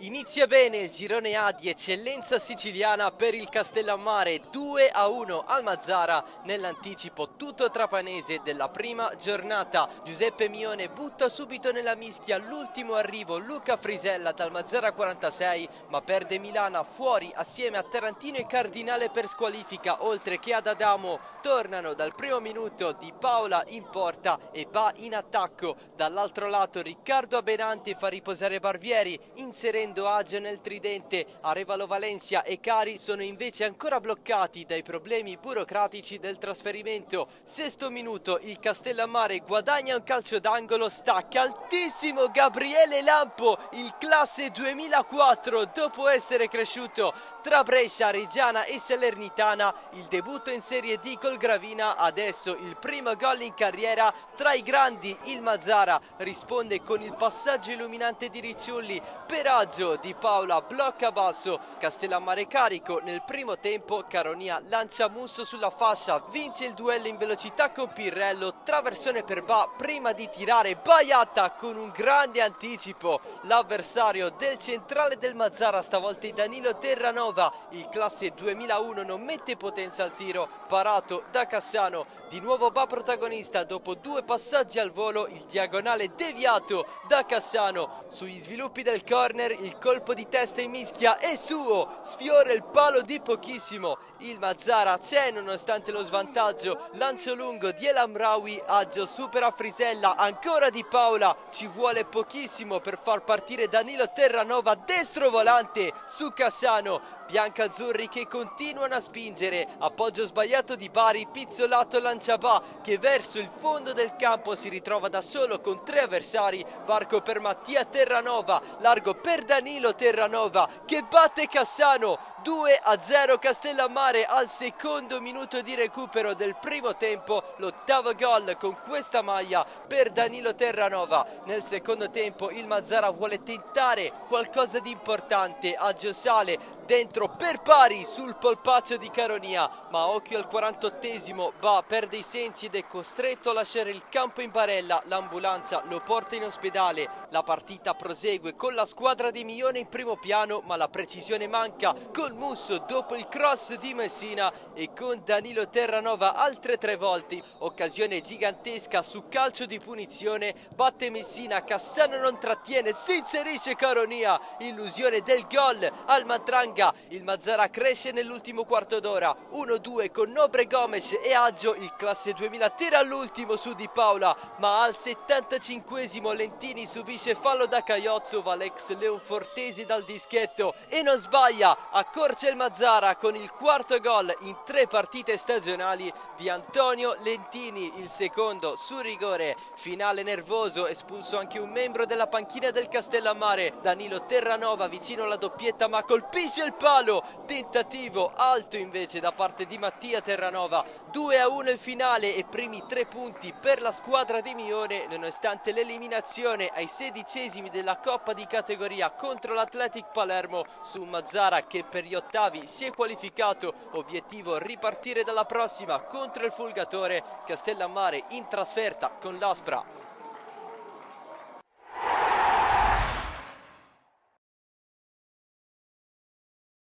Inizia bene il girone A di eccellenza siciliana per il Castellammare, 2-1 al Mazzara nell'anticipo tutto trapanese della prima giornata. Giuseppe Mione butta subito nella mischia l'ultimo arrivo Luca Frisella dal Mazzara 46, ma perde Milana fuori assieme a Tarantino e Cardinale per squalifica, oltre che ad Adamo. Tornano dal primo minuto Di Paola in porta e va in attacco. Dall'altro lato Riccardo Abenanti fa riposare Barbieri, inserendo Agio nel tridente. Arevalo Valencia e Cari sono invece ancora bloccati dai problemi burocratici del trasferimento. Sesto minuto, il Castellammare guadagna un calcio d'angolo, stacca altissimo Gabriele Lampo, il classe 2004, dopo essere cresciuto tra Brescia, Reggiana e Salernitana. Il debutto in Serie D col Gravina, adesso il primo gol in carriera tra i grandi. Il Mazzara risponde con il passaggio illuminante di Ricciulli, peraggio Di Paola blocca basso, Castellammare carico nel primo tempo. Caronia lancia Musso sulla fascia, vince il duello in velocità con Pirrello, traversone per Ba prima di tirare Baiatta con un grande anticipo. L'avversario del centrale del Mazzara, stavolta è Danilo Terranova, il classe 2001 non mette potenza al tiro, parato da Cassano. Di nuovo Ba protagonista dopo due passaggi al volo, il diagonale deviato da Cassano. Sugli sviluppi del corner il colpo di testa in mischia è suo, sfiora il palo di pochissimo. Il Mazzara c'è nonostante lo svantaggio, lancio lungo di El Amraoui, Agio supera Frisella, ancora Di Paola, ci vuole pochissimo per far partire Danilo Terranova, destro volante su Cassano. Biancazzurri che continuano a spingere, appoggio sbagliato di Bari, pizzolato Lanciabà che verso il fondo del campo si ritrova da solo con tre avversari, varco per Mattia Terranova, largo per Danilo Terranova che batte Cassano. 2-0 Castellammare al secondo minuto di recupero del primo tempo, l'ottavo gol con questa maglia per Danilo Terranova. Nel secondo tempo il Mazzara vuole tentare qualcosa di importante, Agio sale dentro per pari sul polpaccio di Caronia, ma occhio al 48esimo, Ba perde i sensi ed è costretto a lasciare il campo in barella, l'ambulanza lo porta in ospedale. La partita prosegue con la squadra di Mione in primo piano, ma la precisione manca con Musso dopo il cross di Messina e con Danilo Terranova altre tre volte. Occasione gigantesca su calcio di punizione, batte Messina, Cassano non trattiene, si inserisce Caronia, illusione del gol al Matranga. Il Mazzara cresce nell'ultimo quarto d'ora, 1-2 con Nobre Gomes e Agio, il classe 2000 tira all'ultimo su Di Paola, ma al 75esimo Lentini subisce fallo da Caiozzo, Valex Leonfortesi dal dischetto e non sbaglia, accorcia il Mazzara con il quarto gol in tre partite stagionali di Antonio Lentini, il secondo su rigore. Finale nervoso, espulso anche un membro della panchina del Castellammare, Danilo Terranova vicino alla doppietta ma colpisce il palo, tentativo alto invece da parte di Mattia Terranova. 2-1 il finale e primi 3 punti per la squadra di Mione nonostante l'eliminazione ai 16esimi della Coppa di categoria contro l'Athletic Palermo su Mazzara che per gli ottavi si è qualificato. Obiettivo ripartire dalla prossima contro il Fulgatore. Castellammare in trasferta con l'Aspra.